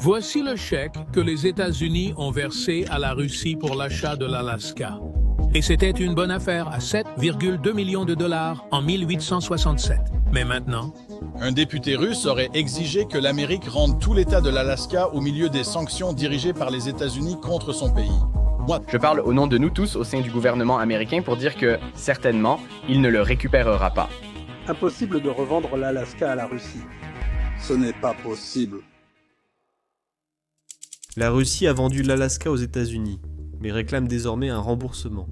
Voici le chèque que les États-Unis ont versé à la Russie pour l'achat de l'Alaska. Et c'était une bonne affaire à 7,2 millions de dollars en 1867. Mais maintenant, Un député russe aurait exigé que l'Amérique rende tout l'État de l'Alaska au milieu des sanctions dirigées par les États-Unis contre son pays. Je parle au nom de nous tous au sein du gouvernement américain pour dire que, certainement, il ne le récupérera pas. Impossible de revendre l'Alaska à la Russie. Ce n'est pas possible. La Russie a vendu l'Alaska aux États-Unis, mais réclame désormais un remboursement.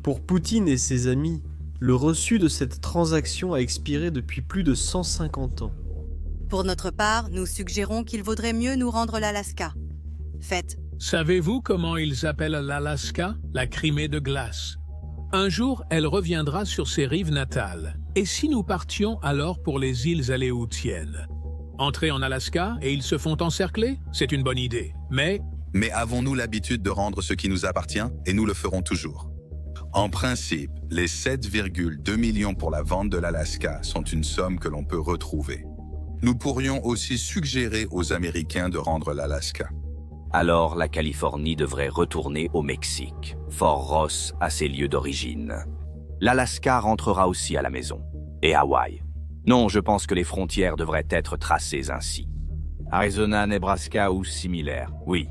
Pour Poutine et ses amis, le reçu de cette transaction a expiré depuis plus de 150 ans. Pour notre part, nous suggérons qu'il vaudrait mieux nous rendre l'Alaska. Faites. savez-vous comment ils appellent l'Alaska? La Crimée de glace. Un jour, elle reviendra sur ses rives natales. Et si nous partions alors pour les îles Aléoutiennes? Entrer en Alaska et ils se font encercler? C'est une bonne idée. Mais avons-nous l'habitude de rendre ce qui nous appartient? Et nous le ferons toujours. En principe, les 7,2 millions pour la vente de l'Alaska sont une somme que l'on peut retrouver. Nous pourrions aussi suggérer aux Américains de rendre l'Alaska. Alors la Californie devrait retourner au Mexique, Fort Ross à ses lieux d'origine. L'Alaska rentrera aussi à la maison. Et Hawaï. Non, je pense que les frontières devraient être tracées ainsi. Arizona, Nebraska ou similaire, oui.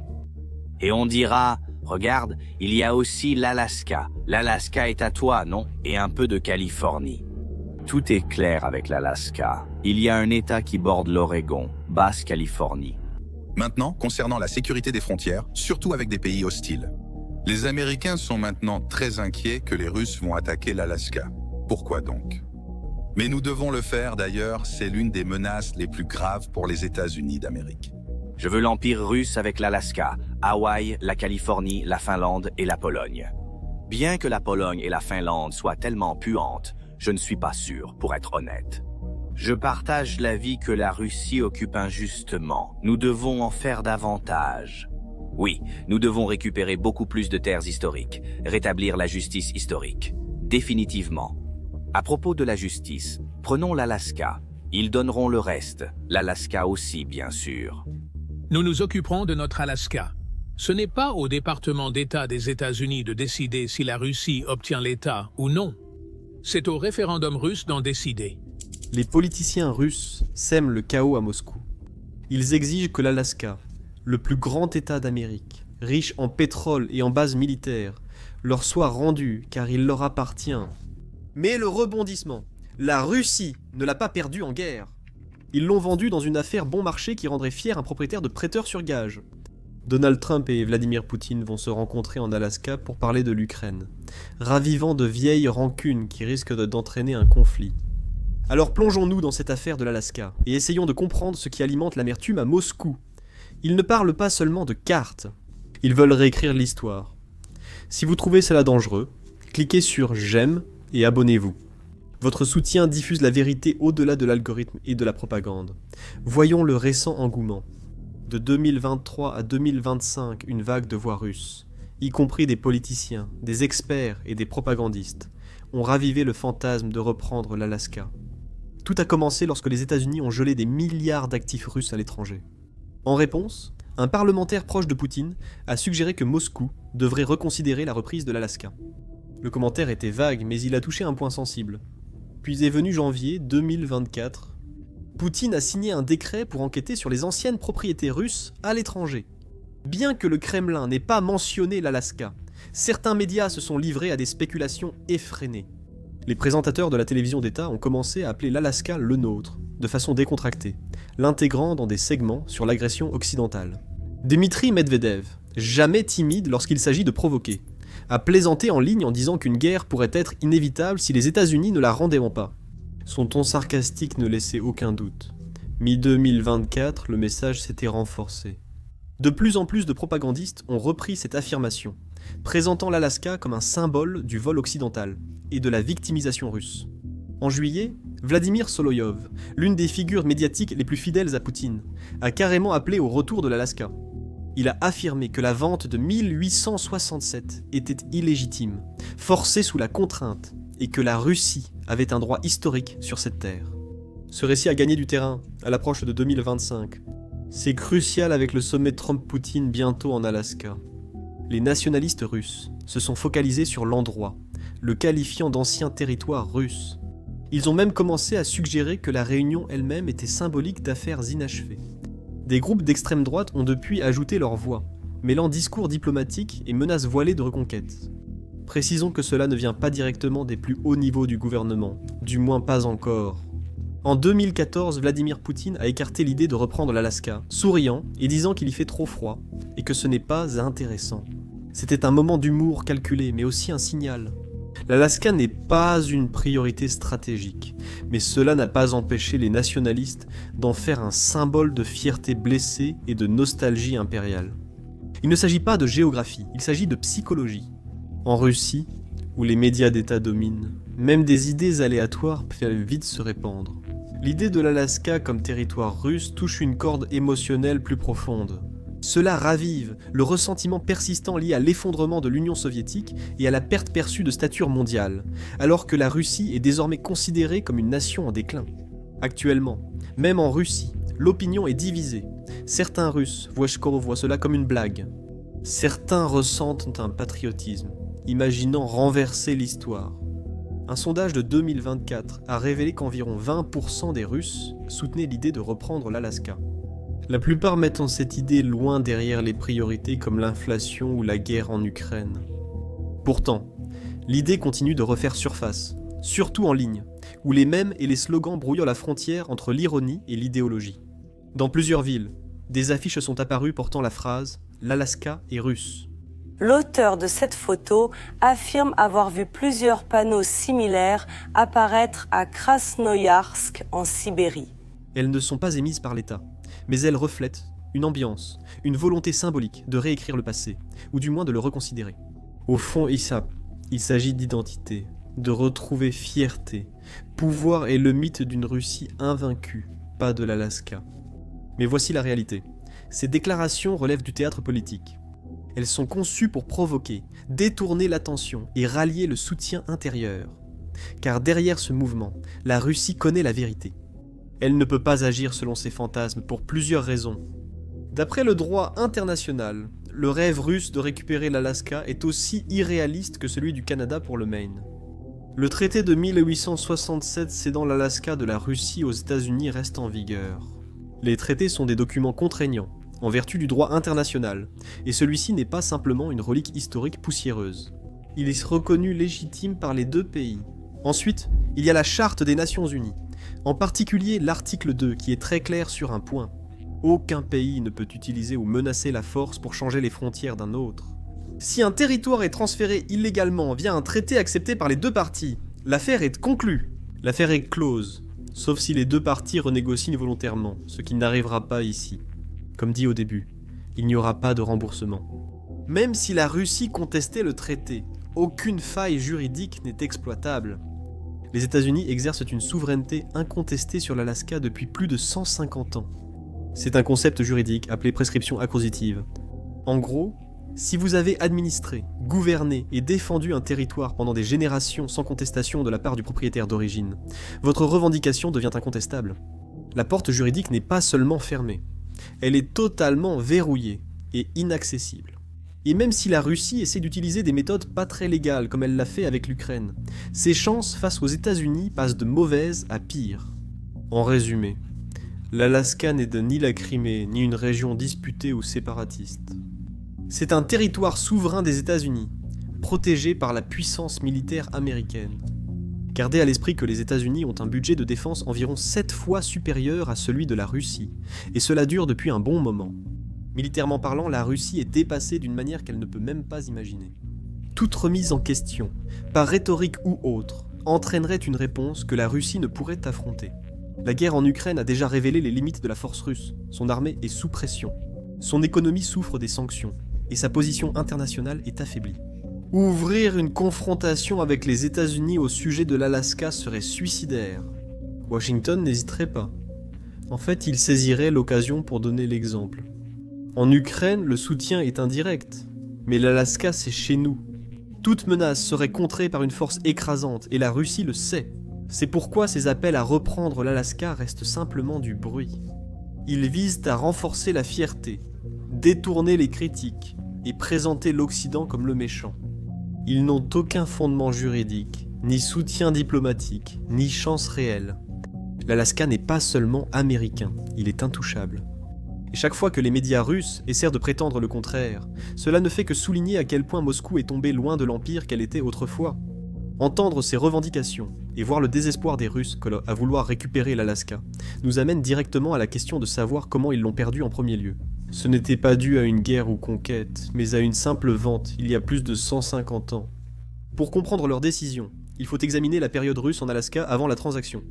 Et on dira, regarde, il y a aussi l'Alaska. L'Alaska est à toi, non? Et un peu de Californie. Tout est clair avec l'Alaska. Il y a un État qui borde l'Oregon, Basse-Californie. Maintenant, concernant la sécurité des frontières, surtout avec des pays hostiles. Les Américains sont maintenant très inquiets que les Russes vont attaquer l'Alaska. Pourquoi donc? Mais nous devons le faire d'ailleurs, c'est l'une des menaces les plus graves pour les États-Unis d'Amérique. Je veux l'Empire russe avec l'Alaska, Hawaï, la Californie, la Finlande et la Pologne. Bien que la Pologne et la Finlande soient tellement puantes, je ne suis pas sûr, pour être honnête. Je partage l'avis que la Russie occupe injustement. Nous devons en faire davantage. Oui, nous devons récupérer beaucoup plus de terres historiques, rétablir la justice historique. Définitivement. À propos de la justice, prenons l'Alaska. Ils donneront le reste. L'Alaska aussi, bien sûr. nous nous occuperons de notre Alaska. Ce n'est pas au département d'État des États-Unis de décider si la Russie obtient l'État ou non. C'est au référendum russe d'en décider. Les politiciens russes sèment le chaos à Moscou. Ils exigent que l'Alaska, le plus grand État d'Amérique, riche en pétrole et en bases militaires, leur soit rendu car il leur appartient. Mais le rebondissement, la Russie ne l'a pas perdu en guerre. Ils l'ont vendu dans une affaire bon marché qui rendrait fier un propriétaire de prêteur sur gage. Donald Trump et Vladimir Poutine vont se rencontrer en Alaska pour parler de l'Ukraine, ravivant de vieilles rancunes qui risquent d'entraîner un conflit. Alors plongeons-nous dans cette affaire de l'Alaska et essayons de comprendre ce qui alimente l'amertume à Moscou. Ils ne parlent pas seulement de cartes, ils veulent réécrire l'histoire. Si vous trouvez cela dangereux, cliquez sur j'aime et abonnez-vous. Votre soutien diffuse la vérité au-delà de l'algorithme et de la propagande. Voyons le récent engouement. De 2023 à 2025, une vague de voix russes, y compris des politiciens, des experts et des propagandistes, ont ravivé le fantasme de reprendre l'Alaska. Tout a commencé lorsque les États-Unis ont gelé des milliards d'actifs russes à l'étranger. En réponse, un parlementaire proche de Poutine a suggéré que Moscou devrait reconsidérer la reprise de l'Alaska. Le commentaire était vague, mais il a touché un point sensible. Puis est venu janvier 2024. Poutine a signé un décret pour enquêter sur les anciennes propriétés russes à l'étranger. Bien que le Kremlin n'ait pas mentionné l'Alaska, certains médias se sont livrés à des spéculations effrénées. Les présentateurs de la télévision d'État ont commencé à appeler l'Alaska le nôtre, de façon décontractée, l'intégrant dans des segments sur l'agression occidentale. Dmitri Medvedev, jamais timide lorsqu'il s'agit de provoquer, a plaisanté en ligne en disant qu'une guerre pourrait être inévitable si les États-Unis ne la rendaient pas. Son ton sarcastique ne laissait aucun doute. Mi-2024, le message s'était renforcé. De plus en plus de propagandistes ont repris cette affirmation, présentant l'Alaska comme un symbole du vol occidental et de la victimisation russe. En juillet, Vladimir Solovyov, l'une des figures médiatiques les plus fidèles à Poutine, a carrément appelé au retour de l'Alaska. Il a affirmé que la vente de 1867 était illégitime, forcée sous la contrainte, et que la Russie avait un droit historique sur cette terre. Ce récit a gagné du terrain à l'approche de 2025. C'est crucial avec le sommet Trump-Poutine bientôt en Alaska. Les nationalistes russes se sont focalisés sur l'endroit, le qualifiant d'ancien territoire russe. Ils ont même commencé à suggérer que la réunion elle-même était symbolique d'affaires inachevées. Des groupes d'extrême droite ont depuis ajouté leur voix, mêlant discours diplomatiques et menaces voilées de reconquête. Précisons que cela ne vient pas directement des plus hauts niveaux du gouvernement, du moins pas encore. En 2014, Vladimir Poutine a écarté l'idée de reprendre l'Alaska, souriant et disant qu'il y fait trop froid, et que ce n'est pas intéressant. C'était un moment d'humour calculé, mais aussi un signal. L'Alaska n'est pas une priorité stratégique, mais cela n'a pas empêché les nationalistes d'en faire un symbole de fierté blessée et de nostalgie impériale. Il ne s'agit pas de géographie, il s'agit de psychologie. En Russie, où les médias d'État dominent, même des idées aléatoires peuvent vite se répandre. L'idée de l'Alaska comme territoire russe touche une corde émotionnelle plus profonde. Cela ravive le ressentiment persistant lié à l'effondrement de l'Union soviétique et à la perte perçue de stature mondiale, alors que la Russie est désormais considérée comme une nation en déclin. Actuellement, même en Russie, l'opinion est divisée. Certains Russes voient cela comme une blague. Certains ressentent un patriotisme, imaginant renverser l'histoire. Un sondage de 2024 a révélé qu'environ 20% des Russes soutenaient l'idée de reprendre l'Alaska. La plupart mettant cette idée loin derrière les priorités comme l'inflation ou la guerre en Ukraine. Pourtant, l'idée continue de refaire surface, surtout en ligne, où les mèmes et les slogans brouillent la frontière entre l'ironie et l'idéologie. Dans plusieurs villes, des affiches sont apparues portant la phrase « L'Alaska est russe ». L'auteur de cette photo affirme avoir vu plusieurs panneaux similaires apparaître à Krasnoïarsk en Sibérie. Elles ne sont pas émises par l'État, mais elles reflètent une ambiance, une volonté symbolique de réécrire le passé, ou du moins de le reconsidérer. Au fond, il s'agit d'identité, de retrouver fierté, pouvoir et le mythe d'une Russie invaincue, pas de l'Alaska. Mais voici la réalité. Ces déclarations relèvent du théâtre politique. Elles sont conçues pour provoquer, détourner l'attention et rallier le soutien intérieur. Car derrière ce mouvement, la Russie connaît la vérité. Elle ne peut pas agir selon ses fantasmes pour plusieurs raisons. D'après le droit international, le rêve russe de récupérer l'Alaska est aussi irréaliste que celui du Canada pour le Maine. Le traité de 1867 cédant l'Alaska de la Russie aux États-Unis reste en vigueur. Les traités sont des documents contraignants, en vertu du droit international, et celui-ci n'est pas simplement une relique historique poussiéreuse. Il est reconnu légitime par les deux pays. Ensuite, il y a la Charte des Nations Unies, en particulier l'article 2 qui est très clair sur un point. Aucun pays ne peut utiliser ou menacer la force pour changer les frontières d'un autre. Si un territoire est transféré illégalement via un traité accepté par les deux parties, l'affaire est conclue. L'affaire est close, sauf si les deux parties renégocient volontairement, ce qui n'arrivera pas ici. Comme dit au début, il n'y aura pas de remboursement. Même si la Russie contestait le traité, aucune faille juridique n'est exploitable. Les États-Unis exercent une souveraineté incontestée sur l'Alaska depuis plus de 150 ans. C'est un concept juridique appelé prescription acquisitive. En gros, si vous avez administré, gouverné et défendu un territoire pendant des générations sans contestation de la part du propriétaire d'origine, votre revendication devient incontestable. La porte juridique n'est pas seulement fermée, elle est totalement verrouillée et inaccessible. Et même si la Russie essaie d'utiliser des méthodes pas très légales comme elle l'a fait avec l'Ukraine, ses chances face aux États-Unis passent de mauvaises à pires. En résumé, l'Alaska n'est ni la Crimée, ni une région disputée ou séparatiste. C'est un territoire souverain des États-Unis, protégé par la puissance militaire américaine. Gardez à l'esprit que les États-Unis ont un budget de défense environ 7 fois supérieur à celui de la Russie, et cela dure depuis un bon moment. Militairement parlant, la Russie est dépassée d'une manière qu'elle ne peut même pas imaginer. Toute remise en question, par rhétorique ou autre, entraînerait une réponse que la Russie ne pourrait affronter. La guerre en Ukraine a déjà révélé les limites de la force russe, son armée est sous pression. Son économie souffre des sanctions, et sa position internationale est affaiblie. Ouvrir une confrontation avec les États-Unis au sujet de l'Alaska serait suicidaire. Washington n'hésiterait pas. En fait, il saisirait l'occasion pour donner l'exemple. En Ukraine, le soutien est indirect, mais l'Alaska, c'est chez nous. Toute menace serait contrée par une force écrasante, et la Russie le sait. C'est pourquoi ces appels à reprendre l'Alaska restent simplement du bruit. Ils visent à renforcer la fierté, détourner les critiques et présenter l'Occident comme le méchant. Ils n'ont aucun fondement juridique, ni soutien diplomatique, ni chance réelle. L'Alaska n'est pas seulement américain, il est intouchable. Et chaque fois que les médias russes essaient de prétendre le contraire, cela ne fait que souligner à quel point Moscou est tombée loin de l'empire qu'elle était autrefois. Entendre ces revendications et voir le désespoir des Russes à vouloir récupérer l'Alaska nous amène directement à la question de savoir comment ils l'ont perdu en premier lieu. Ce n'était pas dû à une guerre ou conquête, mais à une simple vente il y a plus de 150 ans. Pour comprendre leur décision, il faut examiner la période russe en Alaska avant la transaction.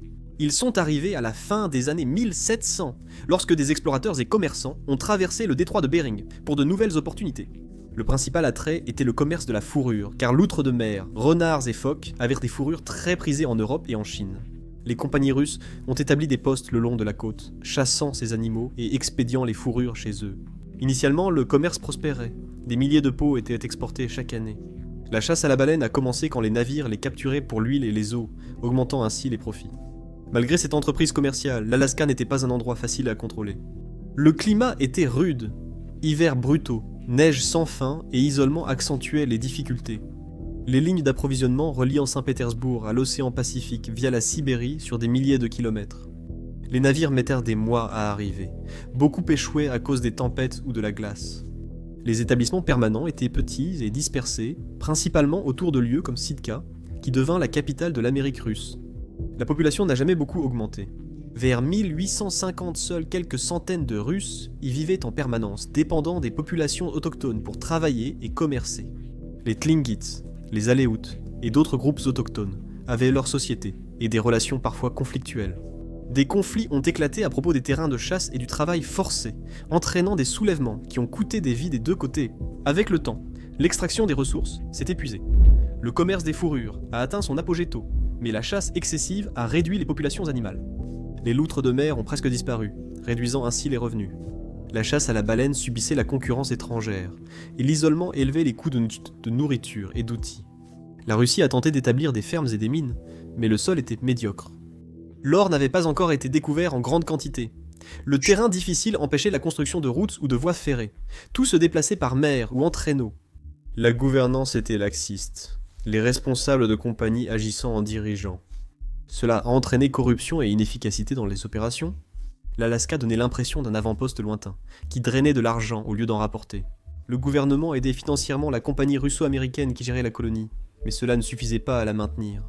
Ils sont arrivés à la fin des années 1700, lorsque des explorateurs et commerçants ont traversé le détroit de Bering pour de nouvelles opportunités. Le principal attrait était le commerce de la fourrure, car l'outre de mer, renards et phoques avaient des fourrures très prisées en Europe et en Chine. Les compagnies russes ont établi des postes le long de la côte, chassant ces animaux et expédiant les fourrures chez eux. Initialement, le commerce prospérait. Des milliers de peaux étaient exportés chaque année. La chasse à la baleine a commencé quand les navires les capturaient pour l'huile et les os, augmentant ainsi les profits. Malgré cette entreprise commerciale, l'Alaska n'était pas un endroit facile à contrôler. Le climat était rude, hivers brutaux, neige sans fin et isolement accentuaient les difficultés. Les lignes d'approvisionnement reliant Saint-Pétersbourg à l'océan Pacifique via la Sibérie sur des milliers de kilomètres. Les navires mettèrent des mois à arriver. Beaucoup échouaient à cause des tempêtes ou de la glace. Les établissements permanents étaient petits et dispersés, principalement autour de lieux comme Sitka, qui devint la capitale de l'Amérique russe. La population n'a jamais beaucoup augmenté. Vers 1850, seuls quelques centaines de Russes y vivaient en permanence, dépendant des populations autochtones pour travailler et commercer. Les Tlingits, les Aléoutes et d'autres groupes autochtones avaient leur société et des relations parfois conflictuelles. Des conflits ont éclaté à propos des terrains de chasse et du travail forcé, entraînant des soulèvements qui ont coûté des vies des deux côtés. Avec le temps, l'extraction des ressources s'est épuisée. Le commerce des fourrures a atteint son apogée-taux, mais la chasse excessive a réduit les populations animales. Les loutres de mer ont presque disparu, réduisant ainsi les revenus. La chasse à la baleine subissait la concurrence étrangère, et l'isolement élevait les coûts de nourriture et d'outils. La Russie a tenté d'établir des fermes et des mines, mais le sol était médiocre. L'or n'avait pas encore été découvert en grande quantité. Le terrain difficile empêchait la construction de routes ou de voies ferrées. Tout se déplaçait par mer ou en traîneau. La gouvernance était laxiste, les responsables de compagnies agissant en dirigeants. Cela a entraîné corruption et inefficacité dans les opérations. L'Alaska donnait l'impression d'un avant-poste lointain, qui drainait de l'argent au lieu d'en rapporter. Le gouvernement aidait financièrement la compagnie russo-américaine qui gérait la colonie, mais cela ne suffisait pas à la maintenir.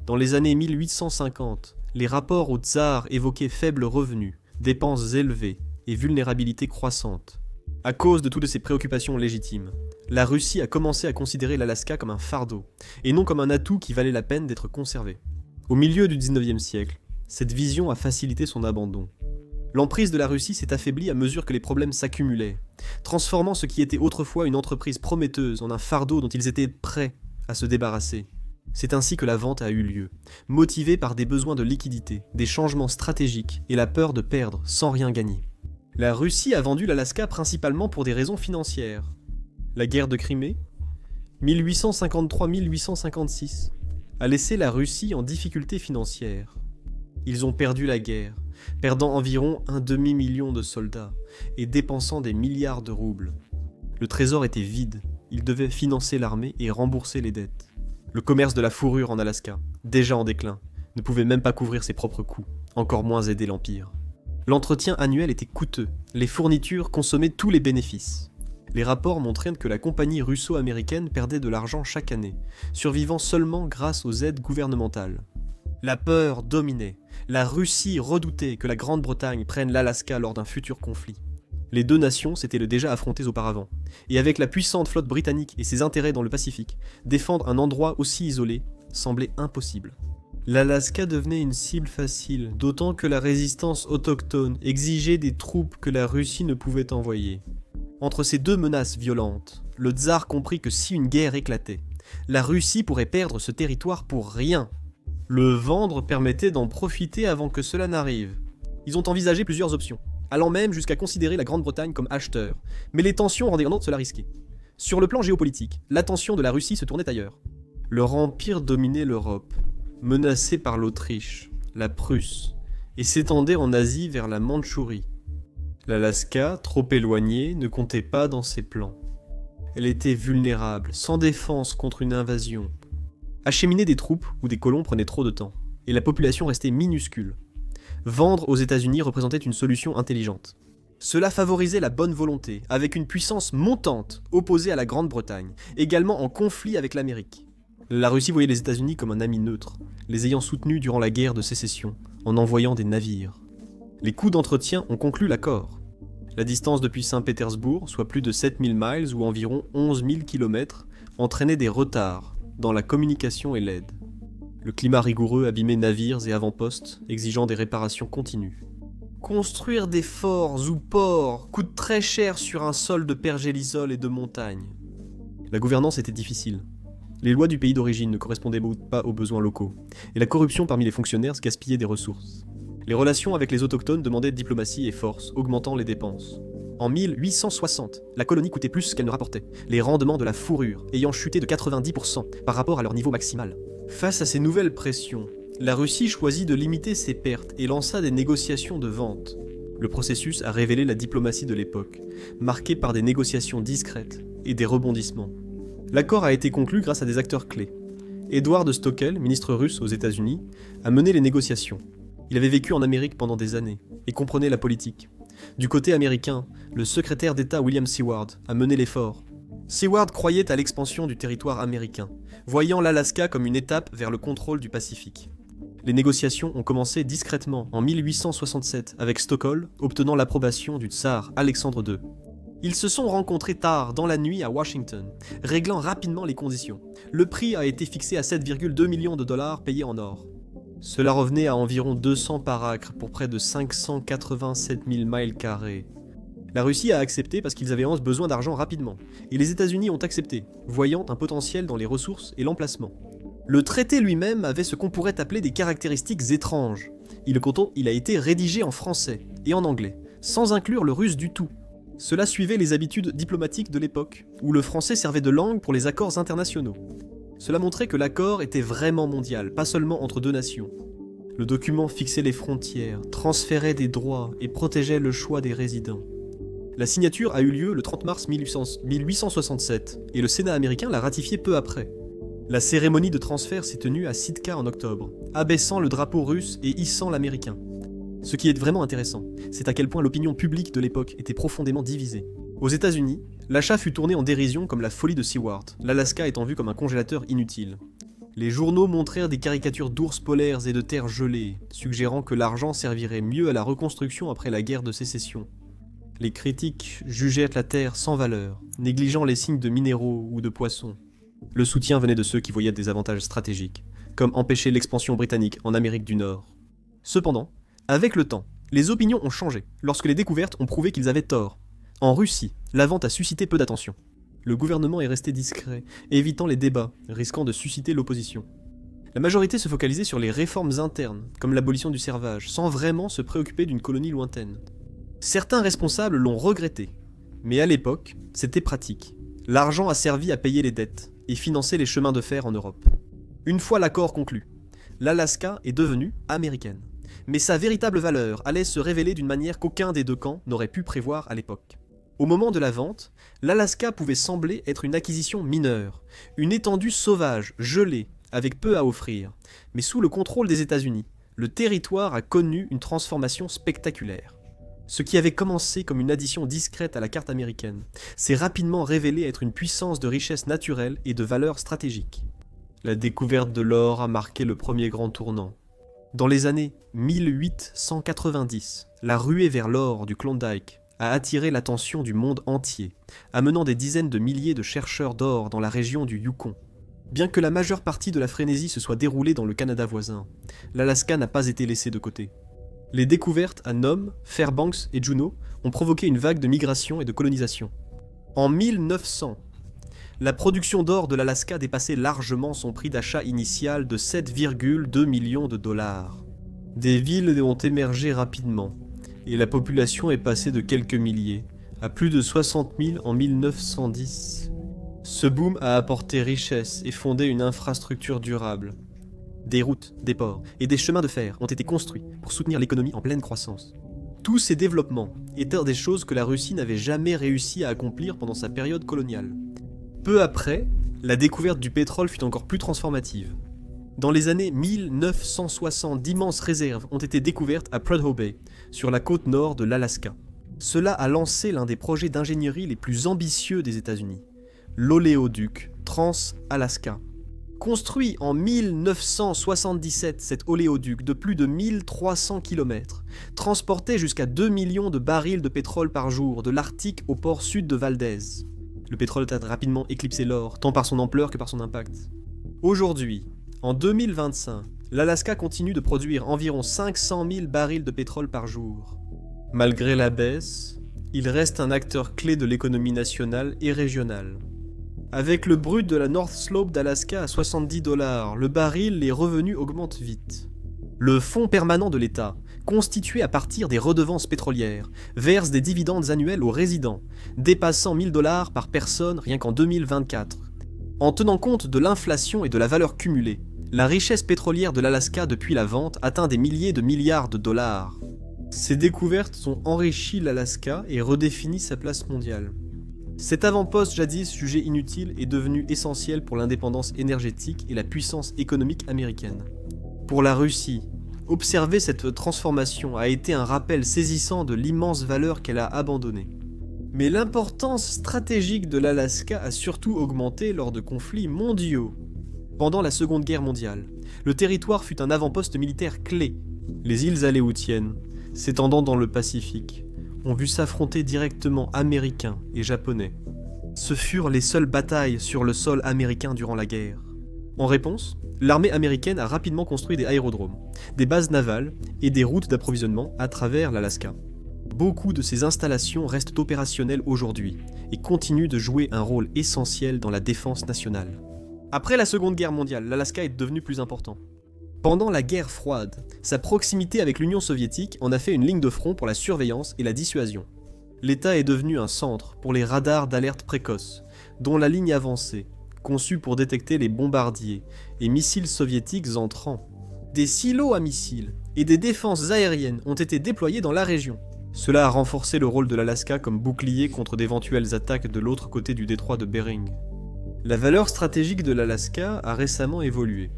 Dans les années 1850, les rapports au tsar évoquaient faibles revenus, dépenses élevées et vulnérabilité croissante. À cause de toutes ces préoccupations légitimes, la Russie a commencé à considérer l'Alaska comme un fardeau, et non comme un atout qui valait la peine d'être conservé. Au milieu du 19e siècle, cette vision a facilité son abandon. L'emprise de la Russie s'est affaiblie à mesure que les problèmes s'accumulaient, transformant ce qui était autrefois une entreprise prometteuse en un fardeau dont ils étaient prêts à se débarrasser. C'est ainsi que la vente a eu lieu, motivée par des besoins de liquidité, des changements stratégiques et la peur de perdre sans rien gagner. La Russie a vendu l'Alaska principalement pour des raisons financières. La guerre de Crimée, 1853-1856, a laissé la Russie en difficulté financière. Ils ont perdu la guerre, perdant environ un demi-million de soldats et dépensant des milliards de roubles. Le trésor était vide, ils devaient financer l'armée et rembourser les dettes. Le commerce de la fourrure en Alaska, déjà en déclin, ne pouvait même pas couvrir ses propres coûts, encore moins aider l'Empire. L'entretien annuel était coûteux, les fournitures consommaient tous les bénéfices. Les rapports montraient que la compagnie russo-américaine perdait de l'argent chaque année, survivant seulement grâce aux aides gouvernementales. La peur dominait. La Russie redoutait que la Grande-Bretagne prenne l'Alaska lors d'un futur conflit. Les deux nations s'étaient déjà affrontées auparavant, et avec la puissante flotte britannique et ses intérêts dans le Pacifique, défendre un endroit aussi isolé semblait impossible. L'Alaska devenait une cible facile, d'autant que la résistance autochtone exigeait des troupes que la Russie ne pouvait envoyer. Entre ces deux menaces violentes, le tsar comprit que si une guerre éclatait, la Russie pourrait perdre ce territoire pour rien. Le vendre permettait d'en profiter avant que cela n'arrive. Ils ont envisagé plusieurs options, allant même jusqu'à considérer la Grande-Bretagne comme acheteur, mais les tensions rendaient cela risqué. Sur le plan géopolitique, l'attention de la Russie se tournait ailleurs. Leur empire dominait l'Europe, menacé par l'Autriche, la Prusse, et s'étendait en Asie vers la Mandchourie. L'Alaska, trop éloignée, ne comptait pas dans ses plans. Elle était vulnérable, sans défense contre une invasion. Acheminer des troupes ou des colons prenait trop de temps, et la population restait minuscule. Vendre aux États-Unis représentait une solution intelligente. Cela favorisait la bonne volonté, avec une puissance montante opposée à la Grande-Bretagne, également en conflit avec l'Amérique. La Russie voyait les États-Unis comme un ami neutre, les ayant soutenus durant la guerre de sécession, en envoyant des navires. Les coûts d'entretien ont conclu l'accord. La distance depuis Saint-Pétersbourg, soit plus de 7000 miles ou environ 11 000 km, entraînait des retards dans la communication et l'aide. Le climat rigoureux abîmait navires et avant-postes, exigeant des réparations continues. Construire des forts ou ports coûte très cher sur un sol de pergélisol et de montagnes. La gouvernance était difficile. Les lois du pays d'origine ne correspondaient pas aux besoins locaux, et la corruption parmi les fonctionnaires gaspillait des ressources. Les relations avec les autochtones demandaient diplomatie et force, augmentant les dépenses. En 1860, la colonie coûtait plus qu'elle ne rapportait, les rendements de la fourrure ayant chuté de 90% par rapport à leur niveau maximal. Face à ces nouvelles pressions, la Russie choisit de limiter ses pertes et lança des négociations de vente. Le processus a révélé la diplomatie de l'époque, marquée par des négociations discrètes et des rebondissements. L'accord a été conclu grâce à des acteurs clés. Edward Stockel, ministre russe aux États-Unis, a mené les négociations. Il avait vécu en Amérique pendant des années et comprenait la politique. Du côté américain, le secrétaire d'État William Seward a mené l'effort. Seward croyait à l'expansion du territoire américain, voyant l'Alaska comme une étape vers le contrôle du Pacifique. Les négociations ont commencé discrètement en 1867 avec Stockel obtenant l'approbation du tsar Alexandre II. Ils se sont rencontrés tard dans la nuit à Washington, réglant rapidement les conditions. Le prix a été fixé à 7,2 millions de dollars payés en or. Cela revenait à environ 200 par acre pour près de 587 000 miles carrés. La Russie a accepté parce qu'ils avaient besoin d'argent rapidement, et les États-Unis ont accepté, voyant un potentiel dans les ressources et l'emplacement. Le traité lui-même avait ce qu'on pourrait appeler des caractéristiques étranges. Il a été rédigé en français et en anglais, sans inclure le russe du tout. Cela suivait les habitudes diplomatiques de l'époque, où le français servait de langue pour les accords internationaux. Cela montrait que l'accord était vraiment mondial, pas seulement entre deux nations. Le document fixait les frontières, transférait des droits et protégeait le choix des résidents. La signature a eu lieu le 30 mars 1867, et le Sénat américain l'a ratifié peu après. La cérémonie de transfert s'est tenue à Sitka en octobre, abaissant le drapeau russe et hissant l'américain. Ce qui est vraiment intéressant, c'est à quel point l'opinion publique de l'époque était profondément divisée. Aux États-Unis, l'achat fut tourné en dérision comme la folie de Seward, l'Alaska étant vu comme un congélateur inutile. Les journaux montrèrent des caricatures d'ours polaires et de terre gelée, suggérant que l'argent servirait mieux à la reconstruction après la guerre de sécession. Les critiques jugeaient la terre sans valeur, négligeant les signes de minéraux ou de poissons. Le soutien venait de ceux qui voyaient des avantages stratégiques, comme empêcher l'expansion britannique en Amérique du Nord. Cependant, avec le temps, les opinions ont changé lorsque les découvertes ont prouvé qu'ils avaient tort. En Russie, la vente a suscité peu d'attention. Le gouvernement est resté discret, évitant les débats, risquant de susciter l'opposition. La majorité se focalisait sur les réformes internes, comme l'abolition du servage, sans vraiment se préoccuper d'une colonie lointaine. Certains responsables l'ont regretté, mais à l'époque, c'était pratique. L'argent a servi à payer les dettes et financer les chemins de fer en Europe. Une fois l'accord conclu, l'Alaska est devenue américaine. Mais sa véritable valeur allait se révéler d'une manière qu'aucun des deux camps n'aurait pu prévoir à l'époque. Au moment de la vente, l'Alaska pouvait sembler être une acquisition mineure, une étendue sauvage, gelée, avec peu à offrir. Mais sous le contrôle des États-Unis, le territoire a connu une transformation spectaculaire. Ce qui avait commencé comme une addition discrète à la carte américaine s'est rapidement révélé être une puissance de richesse naturelle et de valeur stratégique. La découverte de l'or a marqué le premier grand tournant. Dans les années 1890, la ruée vers l'or du Klondike a attiré l'attention du monde entier, amenant des dizaines de milliers de chercheurs d'or dans la région du Yukon. Bien que la majeure partie de la frénésie se soit déroulée dans le Canada voisin, l'Alaska n'a pas été laissée de côté. Les découvertes à Nome, Fairbanks et Juneau ont provoqué une vague de migration et de colonisation. En 1900, la production d'or de l'Alaska dépassait largement son prix d'achat initial de 7,2 millions de dollars. Des villes ont émergé rapidement, et la population est passée de quelques milliers à plus de 60 000 en 1910. Ce boom a apporté richesse et fondé une infrastructure durable. Des routes, des ports et des chemins de fer ont été construits pour soutenir l'économie en pleine croissance. Tous ces développements étaient des choses que la Russie n'avait jamais réussi à accomplir pendant sa période coloniale. Peu après, la découverte du pétrole fut encore plus transformative. Dans les années 1960, d'immenses réserves ont été découvertes à Prudhoe Bay, sur la côte nord de l'Alaska. Cela a lancé l'un des projets d'ingénierie les plus ambitieux des États-Unis, l'oléoduc Trans-Alaska. Construit en 1977, cet oléoduc de plus de 1300 km transportait jusqu'à 2 millions de barils de pétrole par jour de l'Arctique au port sud de Valdez. Le pétrole a rapidement éclipsé l'or, tant par son ampleur que par son impact. Aujourd'hui, en 2025, l'Alaska continue de produire environ 500 000 barils de pétrole par jour. Malgré la baisse, il reste un acteur clé de l'économie nationale et régionale. Avec le brut de la North Slope d'Alaska à $70, le baril, les revenus augmentent vite. Le fonds permanent de l'État, constitué à partir des redevances pétrolières, verse des dividendes annuels aux résidents, dépassant $1000 par personne rien qu'en 2024. En tenant compte de l'inflation et de la valeur cumulée, la richesse pétrolière de l'Alaska depuis la vente atteint des milliers de milliards de dollars. Ces découvertes ont enrichi l'Alaska et redéfini sa place mondiale. Cet avant-poste jadis jugé inutile est devenu essentiel pour l'indépendance énergétique et la puissance économique américaine. Pour la Russie, observer cette transformation a été un rappel saisissant de l'immense valeur qu'elle a abandonnée. Mais l'importance stratégique de l'Alaska a surtout augmenté lors de conflits mondiaux. Pendant la Seconde Guerre mondiale, le territoire fut un avant-poste militaire clé. Les îles Aléoutiennes, s'étendant dans le Pacifique, ont vu s'affronter directement Américains et Japonais. Ce furent les seules batailles sur le sol américain durant la guerre. En réponse, l'armée américaine a rapidement construit des aérodromes, des bases navales et des routes d'approvisionnement à travers l'Alaska. Beaucoup de ces installations restent opérationnelles aujourd'hui et continuent de jouer un rôle essentiel dans la défense nationale. Après la Seconde Guerre mondiale, l'Alaska est devenu plus important. Pendant la guerre froide, sa proximité avec l'Union soviétique en a fait une ligne de front pour la surveillance et la dissuasion. L'État est devenu un centre pour les radars d'alerte précoce, dont la ligne avancée, conçue pour détecter les bombardiers et missiles soviétiques entrants. Des silos à missiles et des défenses aériennes ont été déployés dans la région. Cela a renforcé le rôle de l'Alaska comme bouclier contre d'éventuelles attaques de l'autre côté du détroit de Bering. La valeur stratégique de l'Alaska a récemment évolué.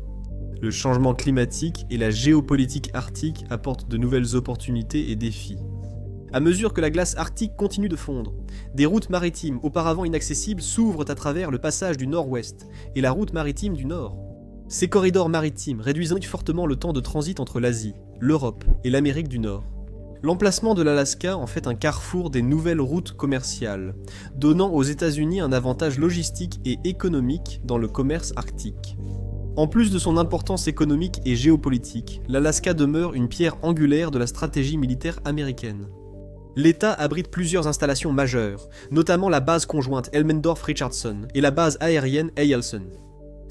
Le changement climatique et la géopolitique arctique apportent de nouvelles opportunités et défis. À mesure que la glace arctique continue de fondre, des routes maritimes auparavant inaccessibles s'ouvrent à travers le passage du nord-ouest et la route maritime du nord. Ces corridors maritimes réduisent fortement le temps de transit entre l'Asie, l'Europe et l'Amérique du Nord. L'emplacement de l'Alaska en fait un carrefour des nouvelles routes commerciales, donnant aux États-Unis un avantage logistique et économique dans le commerce arctique. En plus de son importance économique et géopolitique, l'Alaska demeure une pierre angulaire de la stratégie militaire américaine. L'État abrite plusieurs installations majeures, notamment la base conjointe Elmendorf-Richardson et la base aérienne Eielson.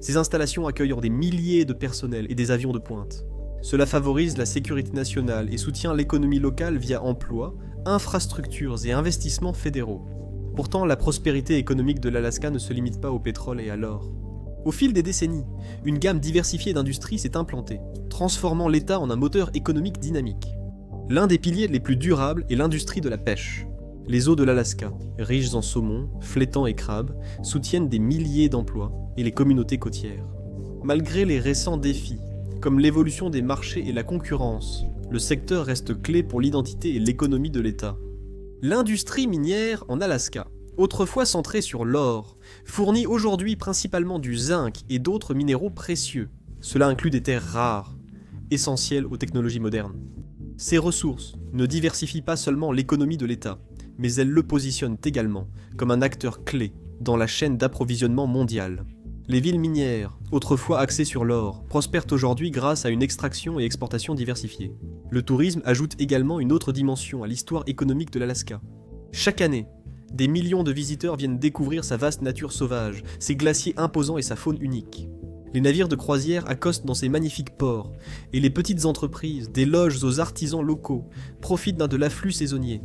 Ces installations accueillent des milliers de personnels et des avions de pointe. Cela favorise la sécurité nationale et soutient l'économie locale via emplois, infrastructures et investissements fédéraux. Pourtant, la prospérité économique de l'Alaska ne se limite pas au pétrole et à l'or. Au fil des décennies, une gamme diversifiée d'industries s'est implantée, transformant l'État en un moteur économique dynamique. L'un des piliers les plus durables est l'industrie de la pêche. Les eaux de l'Alaska, riches en saumon, flétans et crabes, soutiennent des milliers d'emplois et les communautés côtières. Malgré les récents défis, comme l'évolution des marchés et la concurrence, le secteur reste clé pour l'identité et l'économie de l'État. L'industrie minière en Alaska, autrefois centrée sur l'or, fournit aujourd'hui principalement du zinc et d'autres minéraux précieux. Cela inclut des terres rares, essentielles aux technologies modernes. Ces ressources ne diversifient pas seulement l'économie de l'État, mais elles le positionnent également comme un acteur clé dans la chaîne d'approvisionnement mondiale. Les villes minières, autrefois axées sur l'or, prospèrent aujourd'hui grâce à une extraction et exportation diversifiée. Le tourisme ajoute également une autre dimension à l'histoire économique de l'Alaska. Chaque année, des millions de visiteurs viennent découvrir sa vaste nature sauvage, ses glaciers imposants et sa faune unique. Les navires de croisière accostent dans ces magnifiques ports, et les petites entreprises, des loges aux artisans locaux, profitent de l'afflux saisonnier.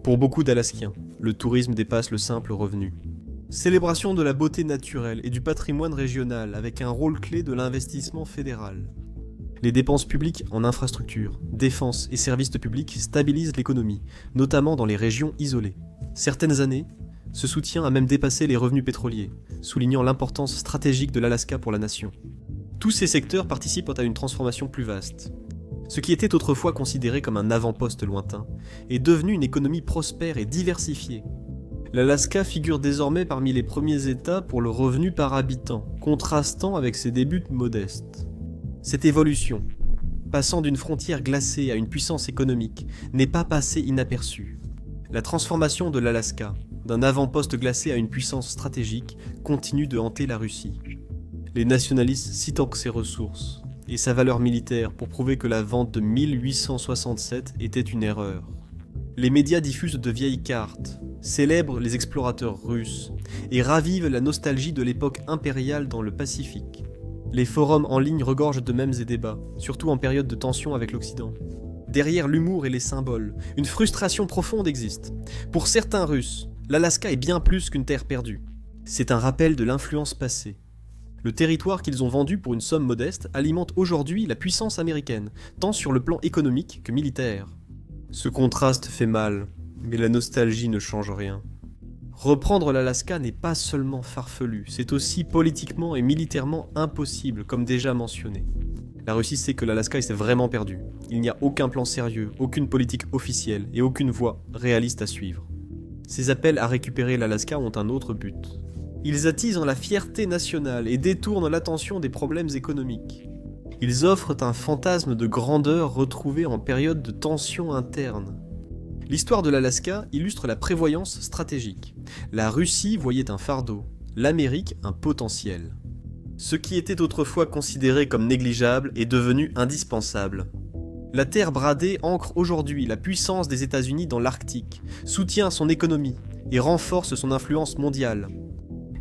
Pour beaucoup d'Alaskiens, le tourisme dépasse le simple revenu. Célébration de la beauté naturelle et du patrimoine régional avec un rôle clé de l'investissement fédéral. Les dépenses publiques en infrastructures, défense et services publics stabilisent l'économie, notamment dans les régions isolées. Certaines années, ce soutien a même dépassé les revenus pétroliers, soulignant l'importance stratégique de l'Alaska pour la nation. Tous ces secteurs participent à une transformation plus vaste. Ce qui était autrefois considéré comme un avant-poste lointain est devenu une économie prospère et diversifiée. L'Alaska figure désormais parmi les premiers États pour le revenu par habitant, contrastant avec ses débuts modestes. Cette évolution, passant d'une frontière glacée à une puissance économique, n'est pas passée inaperçue. La transformation de l'Alaska, d'un avant-poste glacé à une puissance stratégique, continue de hanter la Russie. Les nationalistes citent ses ressources et sa valeur militaire pour prouver que la vente de 1867 était une erreur. Les médias diffusent de vieilles cartes, célèbrent les explorateurs russes et ravivent la nostalgie de l'époque impériale dans le Pacifique. Les forums en ligne regorgent de mèmes et débats, surtout en période de tension avec l'Occident. Derrière l'humour et les symboles, une frustration profonde existe. Pour certains Russes, l'Alaska est bien plus qu'une terre perdue. C'est un rappel de l'influence passée. Le territoire qu'ils ont vendu pour une somme modeste alimente aujourd'hui la puissance américaine, tant sur le plan économique que militaire. Ce contraste fait mal, mais la nostalgie ne change rien. Reprendre l'Alaska n'est pas seulement farfelu, c'est aussi politiquement et militairement impossible, comme déjà mentionné. La Russie sait que l'Alaska s'est vraiment perdu. Il n'y a aucun plan sérieux, aucune politique officielle et aucune voie réaliste à suivre. Ces appels à récupérer l'Alaska ont un autre but. Ils attisent la fierté nationale et détournent l'attention des problèmes économiques. Ils offrent un fantasme de grandeur retrouvé en période de tension interne. L'histoire de l'Alaska illustre la prévoyance stratégique. La Russie voyait un fardeau, l'Amérique un potentiel. Ce qui était autrefois considéré comme négligeable est devenu indispensable. La terre bradée ancre aujourd'hui la puissance des États-Unis dans l'Arctique, soutient son économie et renforce son influence mondiale.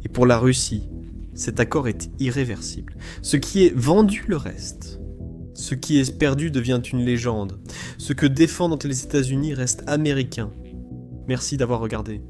Et pour la Russie, cet accord est irréversible. Ce qui est vendu le reste. Ce qui est perdu devient une légende. Ce que défendent les États-Unis reste américain. Merci d'avoir regardé.